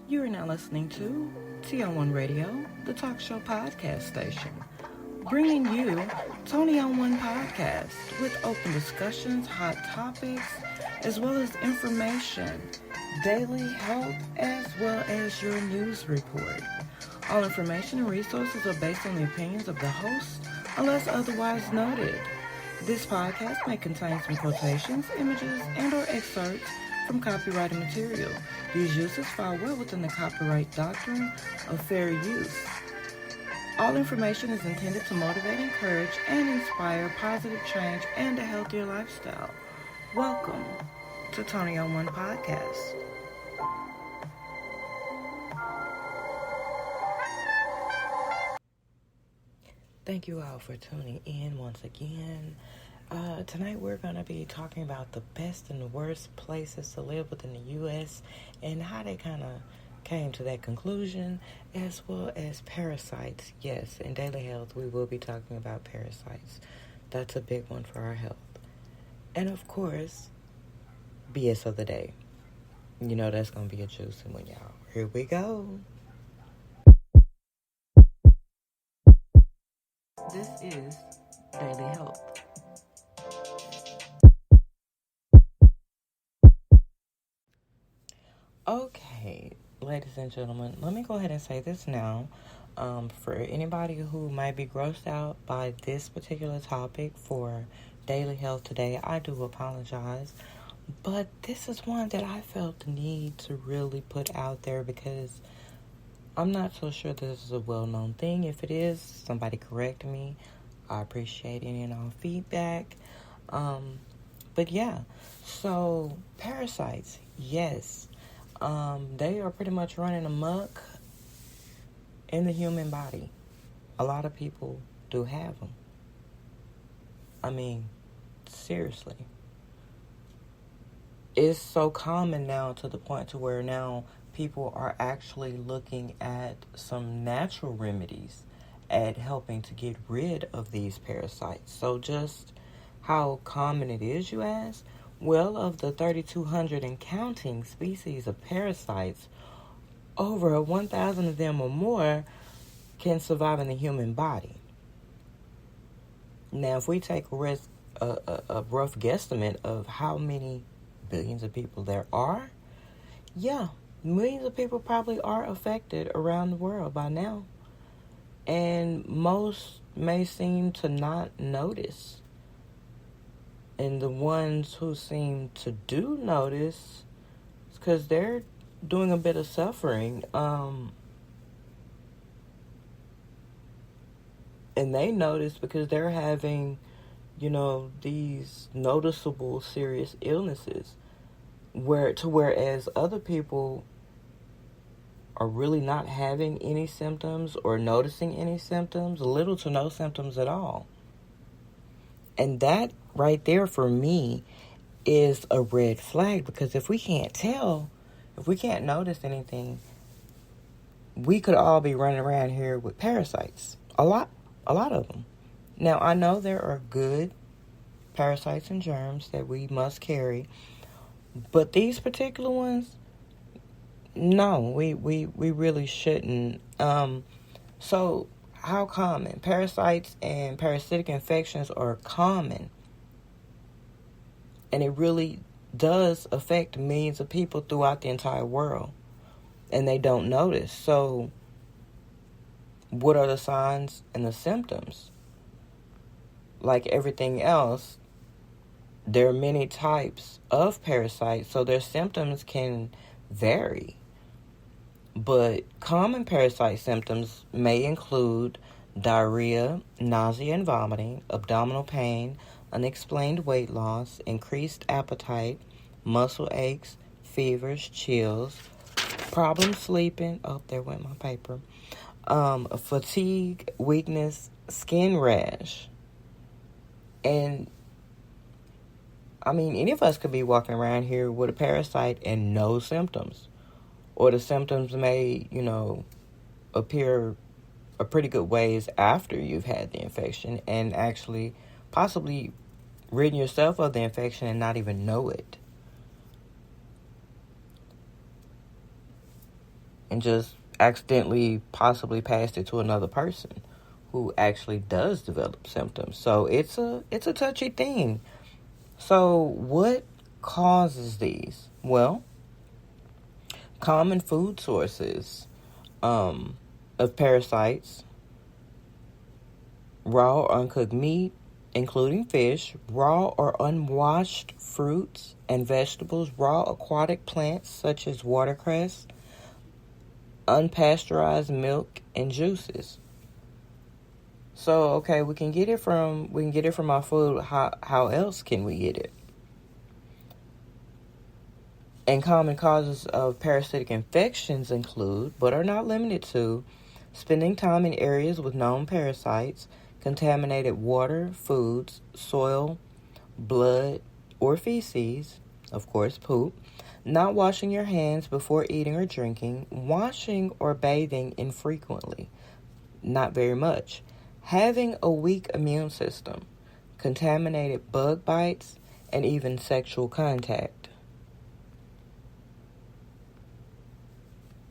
You are now listening to Toni On One Radio, the talk show podcast station, bringing you Toni On One Podcast with open discussions, hot topics, as well as information, daily health, as well as your news report. All information and resources are based on the opinions of the host, unless otherwise noted. This podcast may contain some quotations, images, and/or excerpts from copyrighted material. These uses fall well within the copyright doctrine of fair use. All information is intended to motivate, encourage, and inspire positive change and a healthier lifestyle. Welcome to Toni On One Podcast. Thank you all for tuning in once again. Tonight we're going to be talking about the best and the worst places to live within the U.S. and how they kind of came to that conclusion, as well as parasites. Yes, in daily health we will be talking about parasites. That's a big one for our health. And of course, BS of the day. You know that's going to be a juicy one, y'all. Here we go. This is Daily Health. Okay, ladies and gentlemen, let me go ahead and say this now. For anybody who might be grossed out by this particular topic for Daily Health today, I do apologize. But this is one that I felt the need to really put out there because I'm not so sure this is a well-known thing. If it is, somebody correct me. I appreciate any and all feedback. But yeah, so parasites, yes. They are pretty much running amok in the human body. A lot of people do have them. I mean, seriously. It's so common now to the point to where now people are actually looking at some natural remedies at helping to get rid of these parasites. So just how common it is, you ask? Well, of the 3,200 and counting species of parasites, over 1,000 of them or more can survive in the human body. Now, if we take a rough guesstimate of how many billions of people there are, yeah, millions of people probably are affected around the world by now. And most may seem to not notice. And the ones who seem to do notice, it's because they're doing a bit of suffering. And they notice because they're having, these noticeable serious illnesses. Whereas other people are really not having any symptoms or noticing any symptoms, little to no symptoms at all. And that right there for me is a red flag, because if we can't tell, if we can't notice anything, we could all be running around here with parasites. A lot of them. Now, I know there are good parasites and germs that we must carry, but these particular ones, no, we really shouldn't. So how common? Parasites and parasitic infections are common. And it really does affect millions of people throughout the entire world. And they don't notice. So what are the signs and the symptoms? Like everything else, there are many types of parasites, so their symptoms can vary. But common parasite symptoms may include diarrhea, nausea and vomiting, abdominal pain, unexplained weight loss, increased appetite, muscle aches, fevers, chills, problems sleeping, there went my paper, fatigue, weakness, skin rash. And I mean, any of us could be walking around here with a parasite and no symptoms. Or the symptoms may, appear a pretty good ways after you've had the infection and actually possibly ridden yourself of the infection and not even know it. and just accidentally possibly passed it to another person who actually does develop symptoms. So it's a touchy thing. So what causes these? Well, common food sources of parasites: raw or uncooked meat, including fish, raw or unwashed fruits and vegetables, raw aquatic plants such as watercress, unpasteurized milk and juices. So, okay, we can get it from our food. How else can we get it? And common causes of parasitic infections include, but are not limited to, spending time in areas with known parasites, contaminated water, foods, soil, blood, or feces, of course, poop, not washing your hands before eating or drinking, washing or bathing infrequently, not very much, having a weak immune system, contaminated bug bites, and even sexual contact.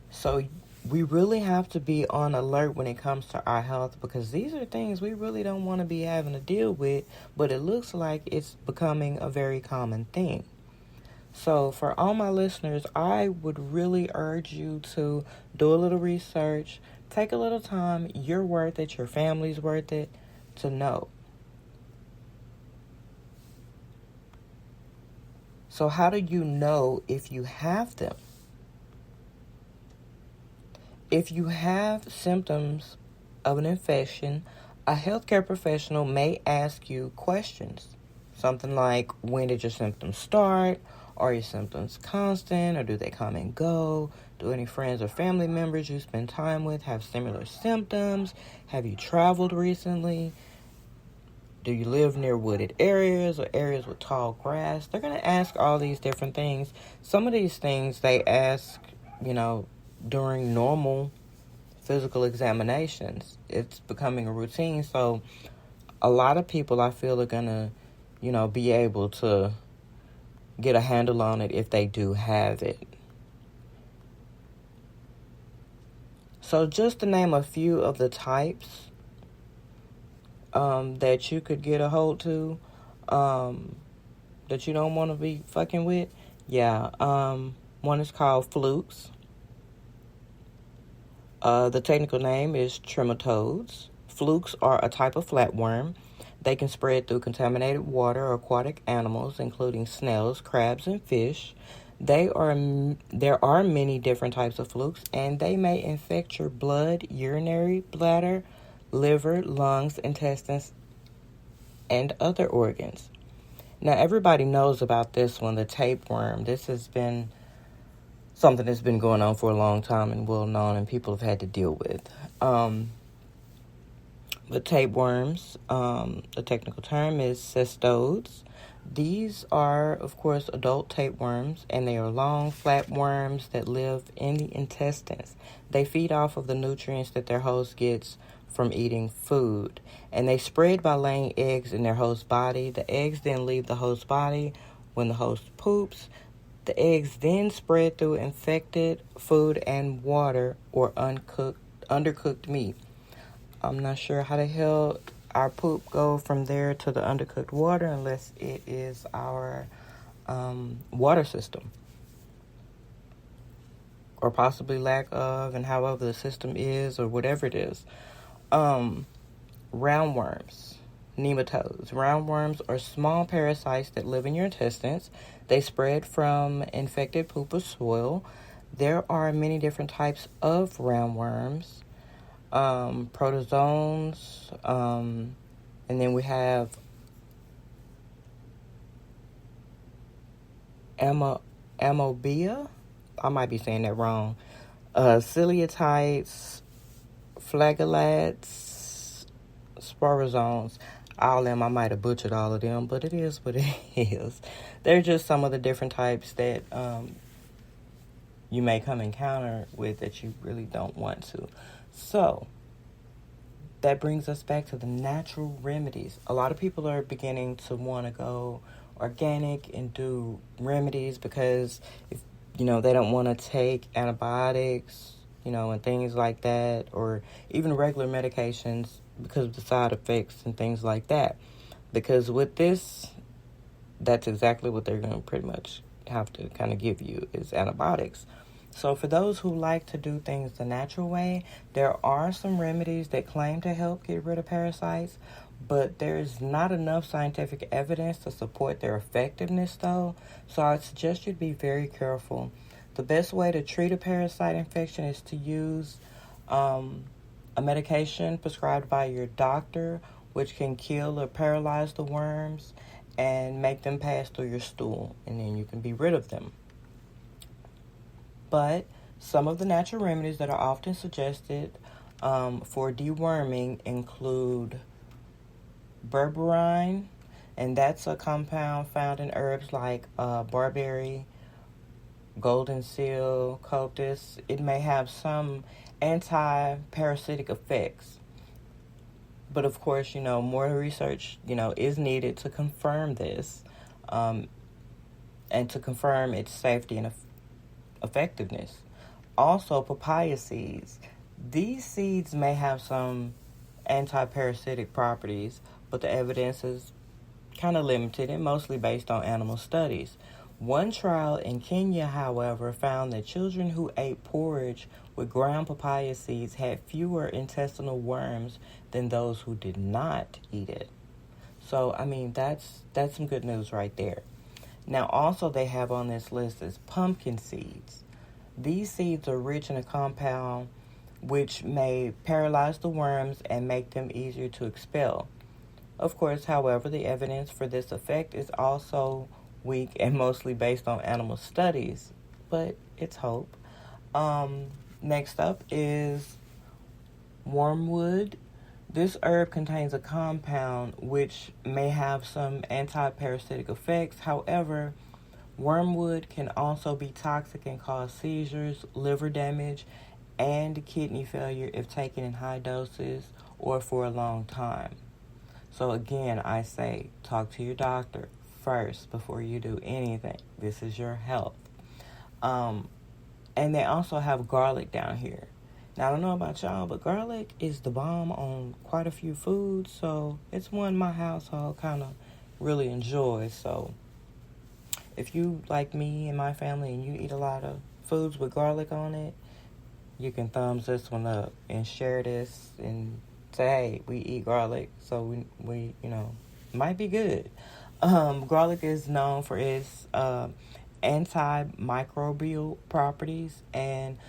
So we really have to be on alert when it comes to our health, because these are things we really don't want to be having to deal with, but it looks like it's becoming a very common thing. So for all my listeners, I would really urge you to do a little research, take a little time. You're worth it. Your family's worth it to know. So how do you know if you have them? If you have symptoms of an infection, a healthcare professional may ask you questions. Something like, when did your symptoms start? Are your symptoms constant, or do they come and go? Do any friends or family members you spend time with have similar symptoms? Have you traveled recently? Do you live near wooded areas or areas with tall grass? They're going to ask all these different things. Some of these things they ask, during normal physical examinations. It's becoming a routine. So a lot of people, I feel, are going to, be able to get a handle on it if they do have it. So just to name a few of the types that you could get a hold to, that you don't want to be fucking with. Yeah. One is called flukes. The technical name is trematodes. Flukes are a type of flatworm. They can spread through contaminated water or aquatic animals, including snails, crabs, and fish. There are many different types of flukes, and they may infect your blood, urinary bladder, liver, lungs, intestines, and other organs. Now, everybody knows about this one, the tapeworm. This has been something that's been going on for a long time and well known, and people have had to deal with. The tapeworms, the technical term is cestodes. These are, of course, adult tapeworms, and they are long, flat worms that live in the intestines. They feed off of the nutrients that their host gets from eating food, and they spread by laying eggs in their host body. The eggs then leave the host body when the host poops. The eggs then spread through infected food and water or undercooked meat. I'm not sure how the hell our poop go from there to the undercooked water unless it is our water system, or possibly lack of, and however the system is, or whatever it is. Roundworms, nematodes. Roundworms are small parasites that live in your intestines. They spread from infected poop or soil. There are many different types of roundworms. Protozoans, and then we have amobia. I might be saying that wrong. Ciliatites, flagellates, sporozoans. All of them, I might have butchered all of them, but it is what it is. They're just some of the different types that you may come encounter with that you really don't want to. So that brings us back to the natural remedies. A lot of people are beginning to want to go organic and do remedies because if they don't want to take antibiotics and things like that, or even regular medications because of the side effects and things like that. Because with this, that's exactly what they're going to pretty much have to kind of give you is antibiotics. So for those who like to do things the natural way, there are some remedies that claim to help get rid of parasites, but there's not enough scientific evidence to support their effectiveness though. So I suggest you be very careful. The best way to treat a parasite infection is to use a medication prescribed by your doctor, which can kill or paralyze the worms and make them pass through your stool, and then you can be rid of them. But some of the natural remedies that are often suggested for deworming include berberine, and that's a compound found in herbs like barberry, golden seal, cotis. It may have some anti-parasitic effects. But of course, more research, is needed to confirm this and to confirm its safety and effectiveness. Also, papaya seeds. These seeds may have some anti-parasitic properties, but the evidence is kind of limited and mostly based on animal studies. One trial in Kenya, however, found that children who ate porridge with ground papaya seeds had fewer intestinal worms than those who did not eat it. So, that's some good news right there. Now, also they have on this list is pumpkin seeds. These seeds are rich in a compound which may paralyze the worms and make them easier to expel. Of course, however, the evidence for this effect is also weak and mostly based on animal studies, but it's hope. Next up is wormwood. This herb contains a compound which may have some anti-parasitic effects. However, wormwood can also be toxic and cause seizures, liver damage, and kidney failure if taken in high doses or for a long time. So again, I say talk to your doctor first before you do anything. This is your health. And they also have garlic down here. Now, I don't know about y'all, but garlic is the bomb on quite a few foods, so it's one my household kind of really enjoys. So if you, like me and my family, and you eat a lot of foods with garlic on it, you can thumbs this one up and share this and say, hey, we eat garlic, so we might be good. Garlic is known for its antimicrobial properties, and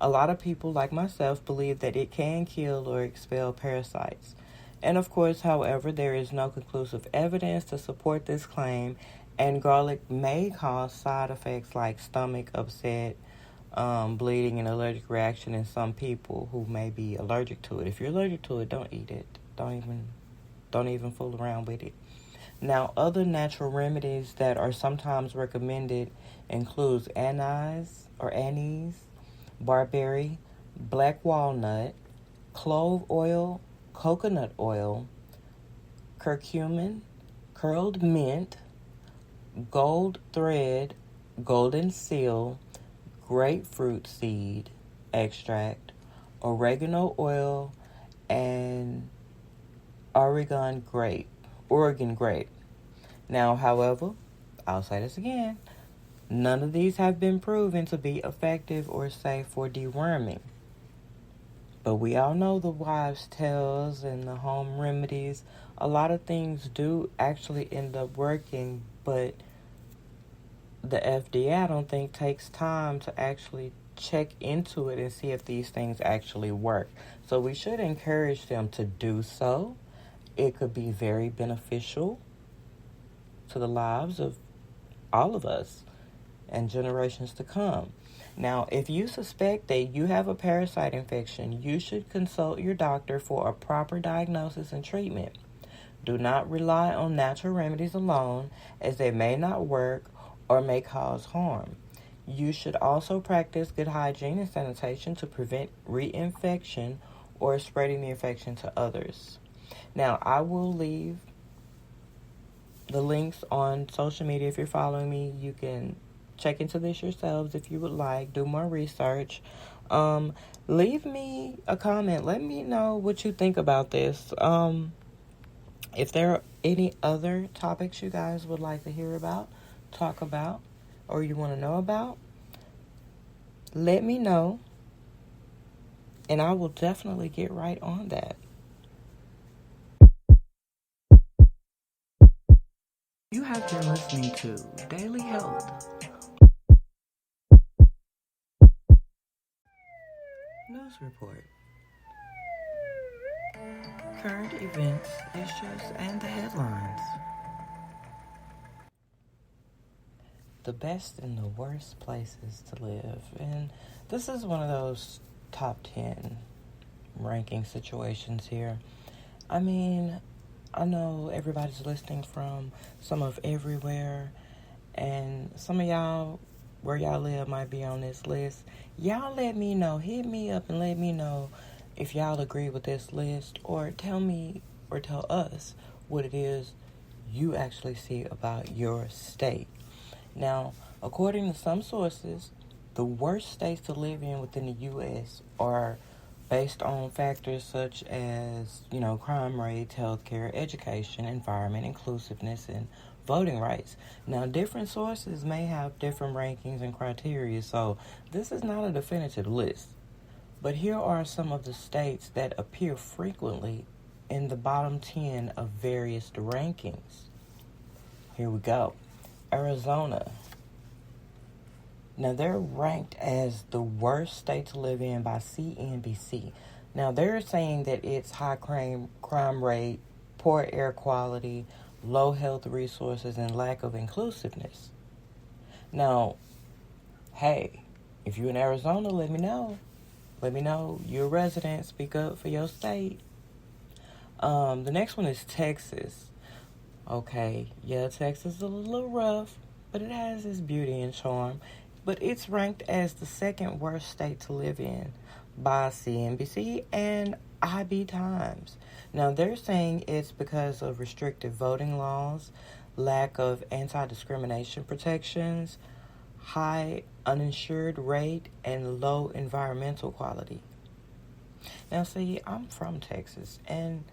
a lot of people, like myself, believe that it can kill or expel parasites. And of course, however, there is no conclusive evidence to support this claim, and garlic may cause side effects like stomach upset, bleeding, and allergic reaction in some people who may be allergic to it. If you're allergic to it, don't eat it. Don't even fool around with it. Now, other natural remedies that are sometimes recommended includes anise, barberry, black walnut, clove oil, coconut oil, curcumin, curled mint, gold thread, golden seal, grapefruit seed extract, oregano oil, and Oregon grape. Now, however, I'll say this again, none of these have been proven to be effective or safe for deworming. But we all know the wives' tales and the home remedies. A lot of things do actually end up working, but the FDA, I don't think, takes time to actually check into it and see if these things actually work. So we should encourage them to do so. It could be very beneficial to the lives of all of us and generations to come. Now, if you suspect that you have a parasite infection, you should consult your doctor for a proper diagnosis and treatment. Do not rely on natural remedies alone, as they may not work or may cause harm. You should also practice good hygiene and sanitation to prevent reinfection or spreading the infection to others. Now, I will leave the links on social media. If you're following me, you can check into this yourselves if you would like. Do more research. Leave me a comment. Let me know what you think about this. If there are any other topics you guys would like to hear about, talk about, or you want to know about, let me know, and I will definitely get right on that. You have been listening to Daily Health News Report. Current events, issues, and the headlines. The best and the worst places to live. And this is one of those top 10 ranking situations here. I mean, I know everybody's listening from some of everywhere, and some of y'all, where y'all live, might be on this list. Y'all let me know. Hit me up and let me know if y'all agree with this list, or tell me or tell us what it is you actually see about your state. Now, according to some sources, the worst states to live in within the U.S. are based on factors such as, crime rates, healthcare, education, environment, inclusiveness, and voting rights. Now, different sources may have different rankings and criteria, so this is not a definitive list. But here are some of the states that appear frequently in the bottom 10 of various rankings. Here we go. Arizona. Now, they're ranked as the worst state to live in by CNBC. Now, they're saying that it's high crime rate, poor air quality, low health resources, and lack of inclusiveness. Now, hey, if you're in Arizona, let me know. Let me know. You're a resident. Speak up for your state. The next one is Texas. Okay, yeah, Texas is a little rough, but it has its beauty and charm. But it's ranked as the second worst state to live in by CNBC and IB Times. Now, they're saying it's because of restrictive voting laws, lack of anti-discrimination protections, high uninsured rate, and low environmental quality. Now, see, I'm from Texas, and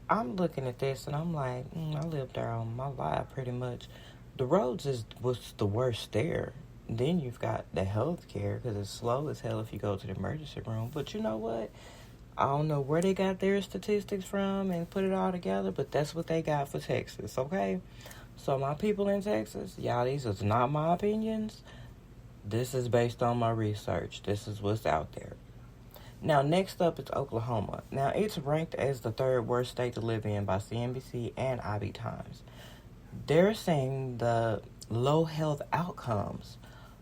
I'm looking at this, and I'm like, I lived there all my life, pretty much. The roads was the worst there. Then you've got the health care, because it's slow as hell if you go to the emergency room. But you know what? I don't know where they got their statistics from and put it all together, but that's what they got for Texas, okay? So my people in Texas, y'all, these are not my opinions. This is based on my research. This is what's out there. Now, next up is Oklahoma. Now, it's ranked as the third worst state to live in by CNBC and IB Times. They're saying the low health outcomes,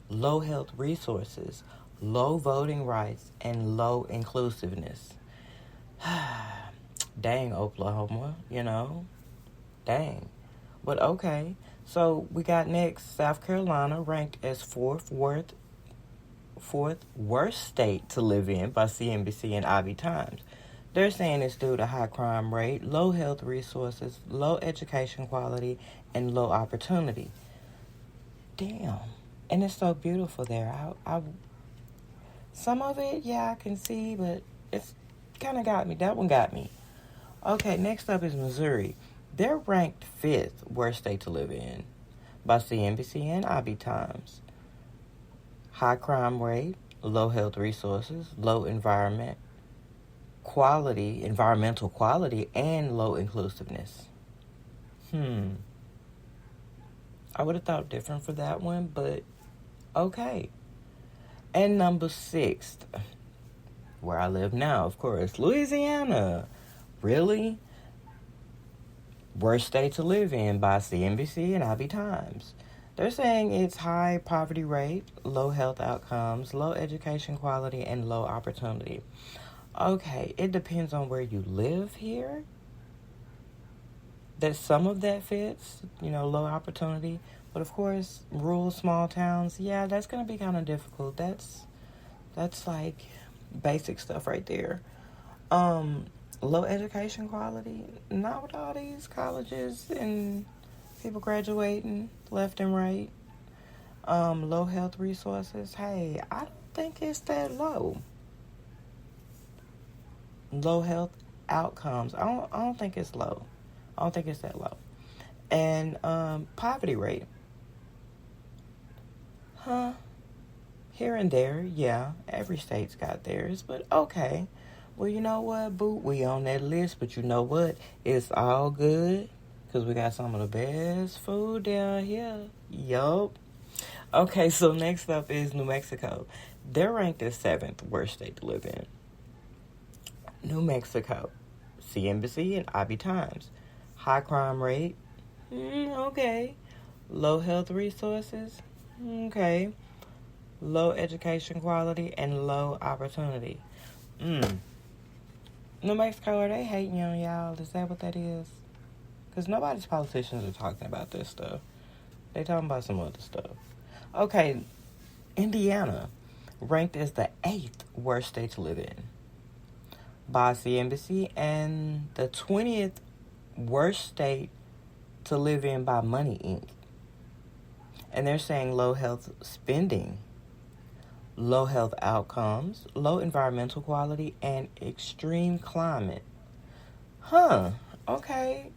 low health resources, low voting rights, and low inclusiveness. Dang, Oklahoma, Dang. But okay. So we got next South Carolina, ranked as fourth worst state to live in by CNBC and IB Times. They're saying it's due to high crime rate, low health resources, low education quality, and low opportunity. Damn. And it's so beautiful there. I some of it, yeah, I can see, but it's kind of got me. That one got me. Okay, next up is Missouri. They're ranked 5th worst state to live in by CNBC and IB Times. High crime rate, low health resources, low environmental quality, and low inclusiveness. I would have thought different for that one, but okay. And number 6, where I live now, of course, Louisiana. Really? Worst state to live in by CNBC and IB Times. They're saying it's high poverty rate, low health outcomes, low education quality, and low opportunity. Okay, it depends on where you live here. That some of that fits, low opportunity. But of course, rural small towns, yeah, that's going to be kind of difficult. That's like basic stuff right there. Low education quality, not with all these colleges and people graduating left and right. Low health resources. Hey, I don't think it's that low. Low health outcomes. I don't think it's low. I don't think it's that low. And poverty rate. Here and there, yeah. Every state's got theirs, but okay. Well, you know what, boo? We on that list, but you know what? It's all good because we got some of the best food down here. Yup. Okay, so next up is New Mexico. They're ranked as 7th worst state to live in. New Mexico. CNBC and IB Times. High crime rate. Okay. Low health resources. Okay. Low education quality and low opportunity. New Mexico, are they hating on y'all? Is that what that is? Because nobody's politicians are talking about this stuff. They talking about some other stuff. Okay, Indiana, ranked as the 8th worst state to live in by CNBC, and the 20th worst state to live in by Money Inc. And they're saying low health spending, low health outcomes, low environmental quality, and extreme climate. Okay.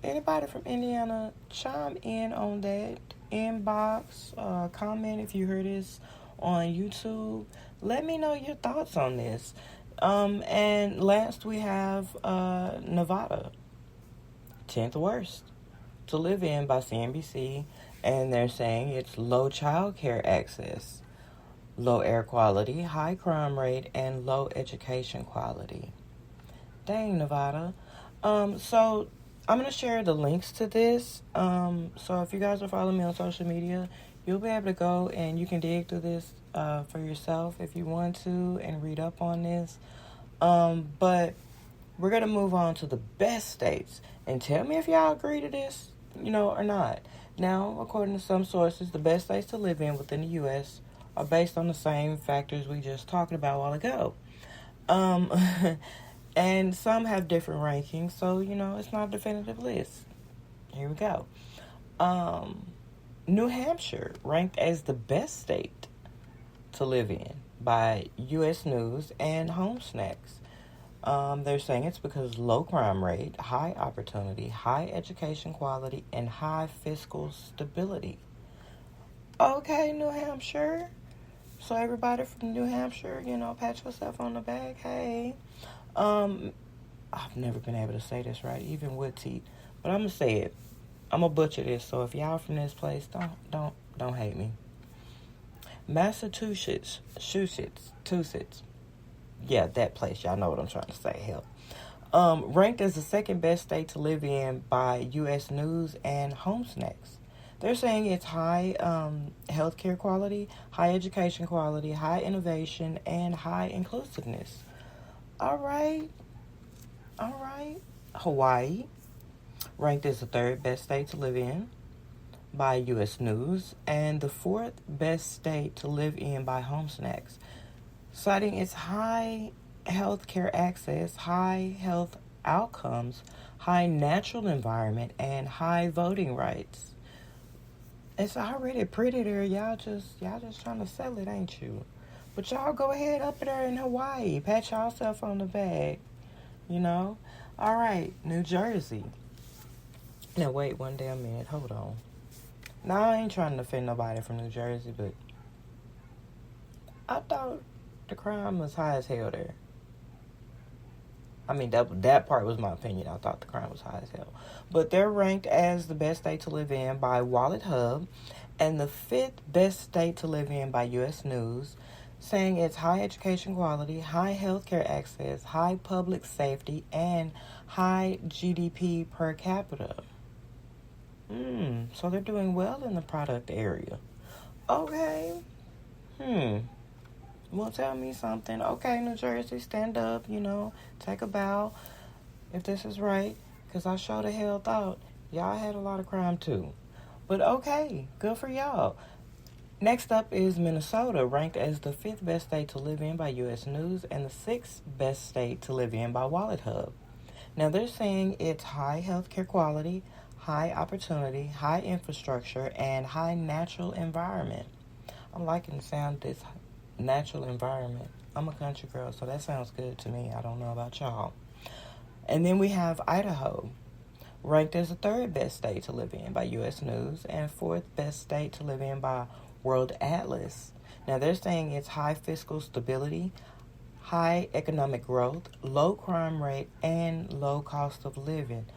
Anybody from Indiana, chime in on that. Inbox, comment if you heard this on YouTube. Let me know your thoughts on this. And last we have Nevada, 10th worst to live in by CNBC, and they're saying it's low child care access, low air quality, high crime rate, and low education quality. Dang, Nevada. So I'm going to share the links to this. So if you guys are following me on social media, you'll be able to go and you can dig through this for yourself if you want to and read up on this. But we're going to move on to the best states. And tell me if y'all agree to this, or not. Now, according to some sources, the best states to live in within the U.S. are based on the same factors we just talked about a while ago. And some have different rankings, so, it's not a definitive list. Here we go. New Hampshire, ranked as the best state to live in by U.S. News and Home Snacks. They're saying it's because low crime rate, high opportunity, high education quality, and high fiscal stability. Okay, New Hampshire. So everybody from New Hampshire, pat yourself on the back. Hey. I've never been able to say this right, even with teeth. But I'm going to say it. I'm going to butcher this, so if y'all from this place, don't hate me. Massachusetts. Yeah, that place. Y'all know what I'm trying to say. Hell. Ranked as the second best state to live in by U.S. News and Home Snacks. They're saying it's high healthcare quality, high education quality, high innovation, and high inclusiveness. All right. Hawaii, ranked as the 3rd best state to live in by U.S. News and the 4th best state to live in by Home Snacks, citing its high health care access, high health outcomes, high natural environment, and high voting rights. It's already pretty there. Y'all just trying to sell it, ain't you? But y'all go ahead up there in Hawaii. Pat yourself on the back. All right, New Jersey. Now, wait one damn minute. Hold on. Now, I ain't trying to offend nobody from New Jersey, but I thought the crime was high as hell there. I mean, that part was my opinion. I thought the crime was high as hell. But they're ranked as the best state to live in by Wallet Hub and the 5th best state to live in by U.S. News, saying it's high education quality, high healthcare access, high public safety, and high GDP per capita. So they're doing well in the product area. Okay. Well, tell me something. Okay, New Jersey, stand up, take a bow if this is right, because I sure the hell thought y'all had a lot of crime too. But okay, good for y'all. Next up is Minnesota, ranked as the 5th best state to live in by U.S. News and the 6th best state to live in by Wallet Hub. Now, they're saying it's high healthcare quality, high opportunity, high infrastructure, and high natural environment. I'm liking the sound of this natural environment. I'm a country girl, so that sounds good to me. I don't know about y'all. And then we have Idaho, ranked as the third best state to live in by U.S. News and fourth best state to live in by World Atlas. Now, they're saying it's high fiscal stability, high economic growth, low crime rate, and low cost of living.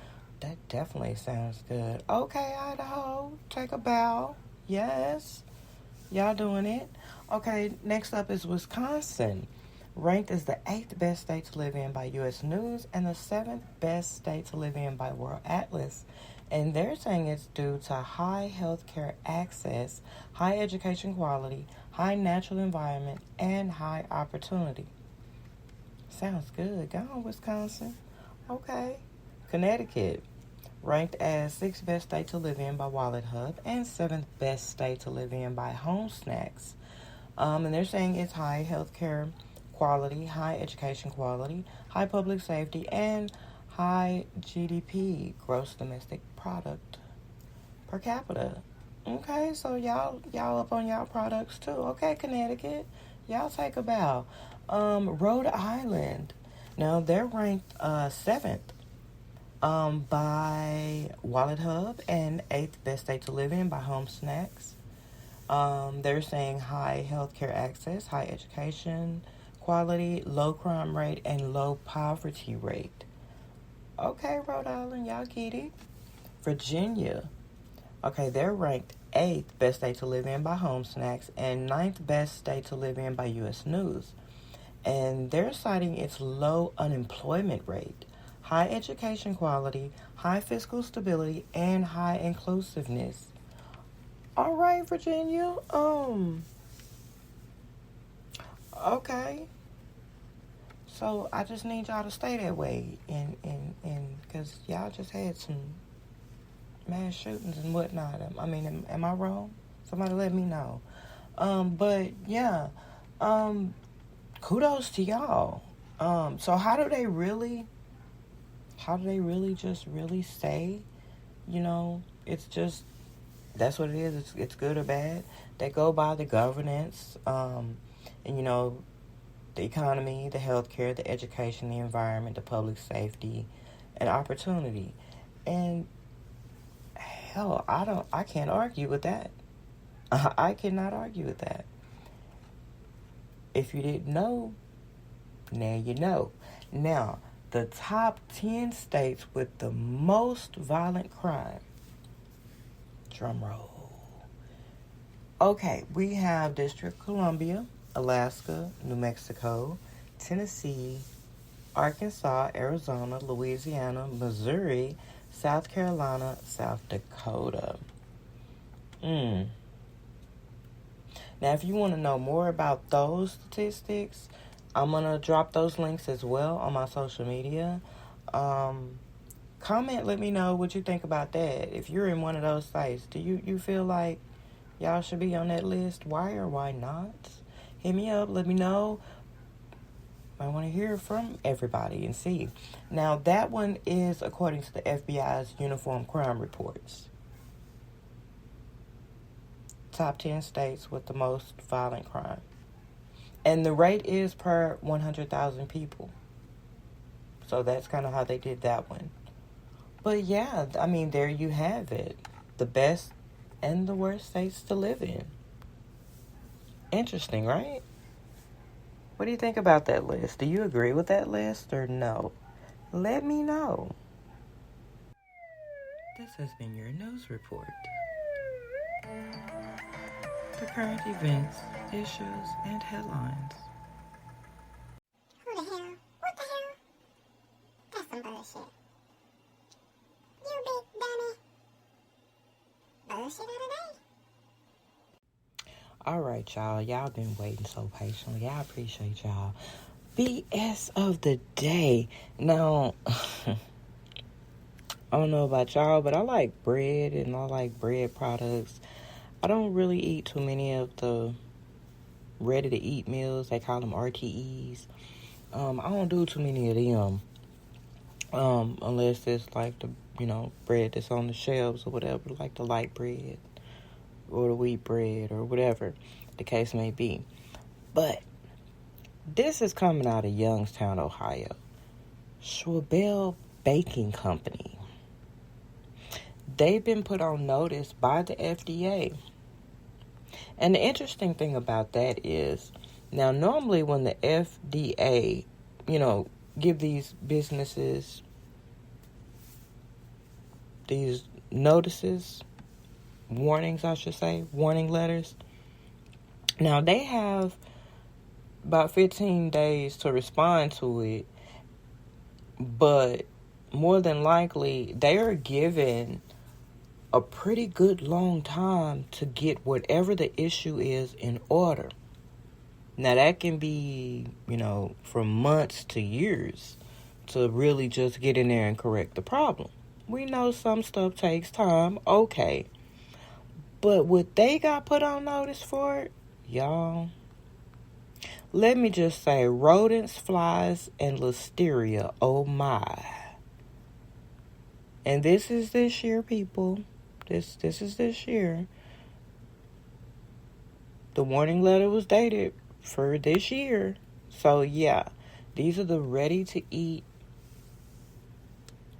That definitely sounds good. Okay, Idaho, take a bow. Yes, y'all doing it. Okay, next up is Wisconsin, ranked as the 8th best state to live in by U.S. News and the 7th best state to live in by World Atlas. And they're saying it's due to high healthcare access, high education quality, high natural environment, and high opportunity. Sounds good. Go on, Wisconsin. Okay. Connecticut, ranked as 6th best state to live in by Wallet Hub and 7th best state to live in by Home Snacks. And they're saying it's high healthcare quality, high education quality, high public safety, and high GDP, gross domestic product per capita. Okay, so y'all up on y'all products too. Okay, Connecticut, y'all take a bow. Rhode Island, now they're ranked 7th by Wallet Hub and 8th best state to live in by Home Snacks. They're saying high healthcare access, high education quality, low crime rate, and low poverty rate. Okay, Rhode Island, y'all get it. Virginia, okay, they're ranked 8th best state to live in by Home Snacks and 9th best state to live in by U.S. News. And they're citing its low unemployment rate, high education quality, high fiscal stability, and high inclusiveness. All right, Virginia. Okay. So I just need y'all to stay that way, and because y'all just had some mass shootings and whatnot. I mean, am I wrong? Somebody let me know. But yeah. Kudos to y'all. So how do they really just really say, it's just, that's what it is. It's good or bad. They go by the governance, and the economy, the healthcare, the education, the environment, the public safety, and opportunity. And hell, I can't argue with that. I cannot argue with that. If you didn't know, now you know. Now, the top 10 states with the most violent crime. Drum roll. Okay, we have District of Columbia, Alaska, New Mexico, Tennessee, Arkansas, Arizona, Louisiana, Missouri, South Carolina, South Dakota. Now, if you want to know more about those statistics, I'm going to drop those links as well on my social media. Comment, let me know what you think about that. If you're in one of those sites, do you feel like y'all should be on that list? Why or why not? Hit me up, let me know. I want to hear from everybody and see. Now, that one is according to the FBI's Uniform Crime Reports. Top 10 states with the most violent crime. And the rate is per 100,000 people. So that's kind of how they did that one. But yeah, I mean, there you have it. The best and the worst states to live in. Interesting, right? What do you think about that list? Do you agree with that list or no? Let me know. This has been your news report. The current events, issues, and headlines. Who the hell? What the hell? That's some bullshit. You big dummy. Bullshit of the day. Alright, y'all. Y'all been waiting so patiently. I appreciate y'all. BS of the day. Now, I don't know about y'all, but I like bread and I like bread products. I don't really eat too many of the ready-to-eat meals. They call them RTEs. I don't do too many of them. Unless it's like the, bread that's on the shelves or whatever, like the light bread or the wheat bread or whatever the case may be. But this is coming out of Youngstown, Ohio. Schwabel Baking Company. They've been put on notice by the FDA. And the interesting thing about that is, now normally when the FDA, give these businesses these notices, warnings, I should say, warning letters. Now, they have about 15 days to respond to it, but more than likely, they are given a pretty good long time to get whatever the issue is in order. Now, that can be, from months to years to really just get in there and correct the problem. We know some stuff takes time, okay. But what they got put on notice for, y'all, let me just say, rodents, flies, and listeria, oh my. And this is this year, people. This is this year. The warning letter was dated for this year. So, yeah, these are the ready-to-eat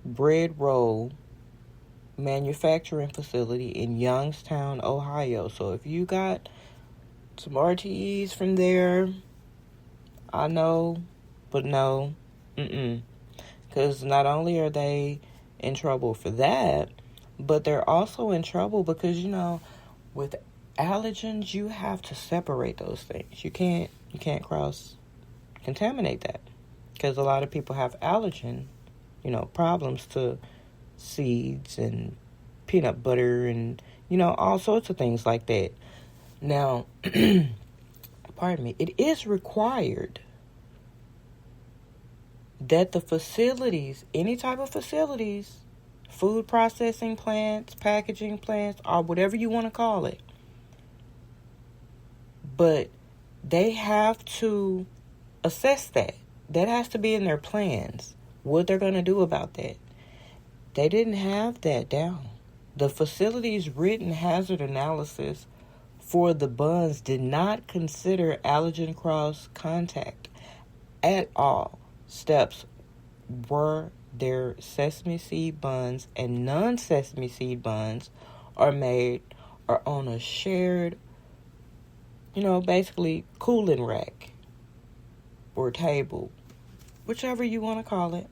bread roll manufacturing facility in Youngstown, Ohio. So if you got some RTEs from there, I know, but no, because not only are they in trouble for that, but they're also in trouble because, with allergens, you have to separate those things. You can't cross-contaminate that because a lot of people have allergen problems to seeds and peanut butter and, all sorts of things like that. Now, pardon me, it is required that the facilities, any type of facilities, food processing plants, packaging plants, or whatever you want to call it, but they have to assess that. That has to be in their plans. What they're going to do about that. They didn't have that down. The facility's written hazard analysis for the buns did not consider allergen cross contact at all. Steps were their sesame seed buns and non-sesame seed buns are on a shared, basically cooling rack or table, whichever you want to call it.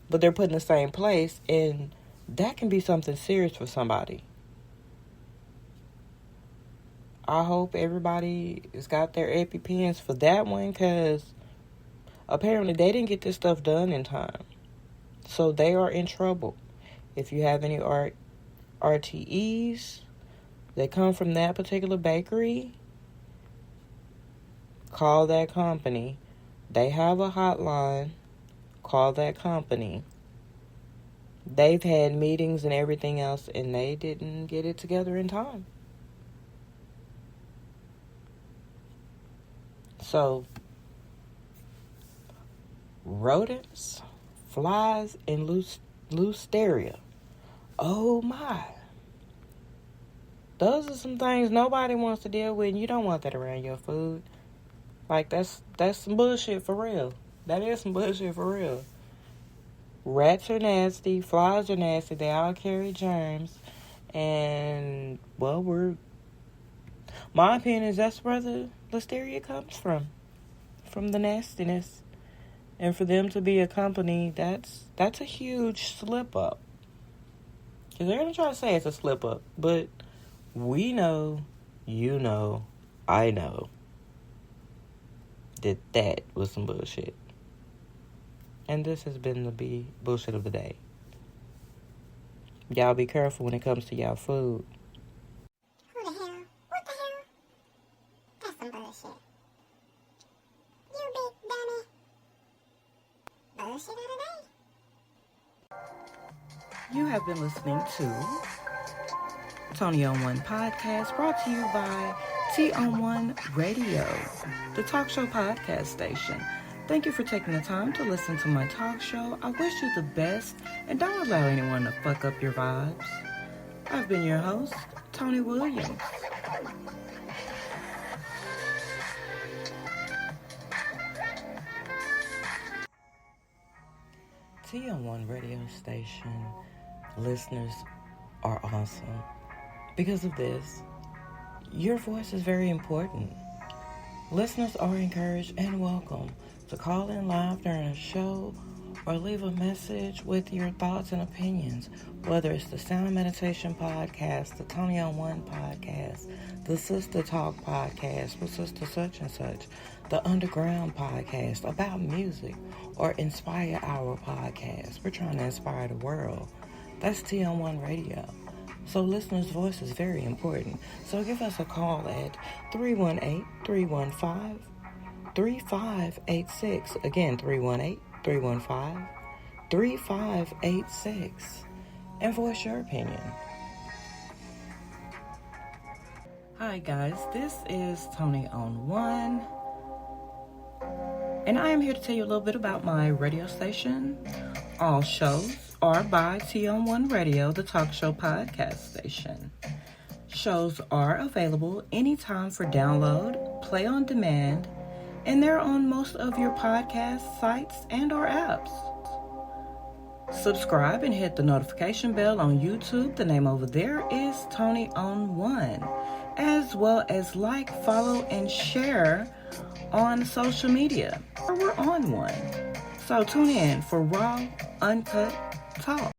But they're put in the same place, and that can be something serious for somebody. I hope everybody has got their EpiPens for that one, because apparently they didn't get this stuff done in time. So they are in trouble. If you have any RTEs that come from that particular bakery, call that company. They have a hotline. Call that company. They've had meetings and everything else, and they didn't get it together in time. So, rodents, flies, and listeria. Oh my. Those are some things nobody wants to deal with, and you don't want that around your food. Like, that's some bullshit for real. That is some bullshit for real. Rats are nasty. Flies are nasty. They all carry germs. And, well, my opinion is that's where the listeria comes from. From the nastiness. And for them to be a company, that's a huge slip up. Because they're going to try to say it's a slip up. But we know, you know, I know that was some bullshit. And this has been the bullshit of the day. Y'all be careful when it comes to y'all food. Who the hell? What the hell? That's some bullshit. You big dummy. Bullshit of the day. You have been listening to Toni On One Podcast, brought to you by On One Radio, the talk show podcast station. Thank you for taking the time to listen to my talk show. I wish you the best, and don't allow anyone to fuck up your vibes. I've been your host, Toni Williams. Toni On One radio station listeners are awesome. Because of this, your voice is very important. Listeners are encouraged and welcome to call in live during a show or leave a message with your thoughts and opinions, whether it's the Sound Meditation Podcast, the Toni On One Podcast, the Sister Talk Podcast with Sister Such and Such, the Underground Podcast about music, or Inspire Our Podcast. We're trying to inspire the world. That's Toni On One Radio. So listeners' voice is very important. So give us a call at 318-315-3586. Again, 318-315-3586. And voice your opinion. Hi guys, this is Toni On One. And I am here to tell you a little bit about my radio station. All shows are by Toni On One Radio, the talk show podcast station. Shows are available anytime for download, play on demand, and they're on most of your podcast sites and or apps. Subscribe and hit the notification bell on YouTube. The name over there is Toni On One, as well as like, follow, and share on social media. We're on one. So tune in for raw, uncut talk.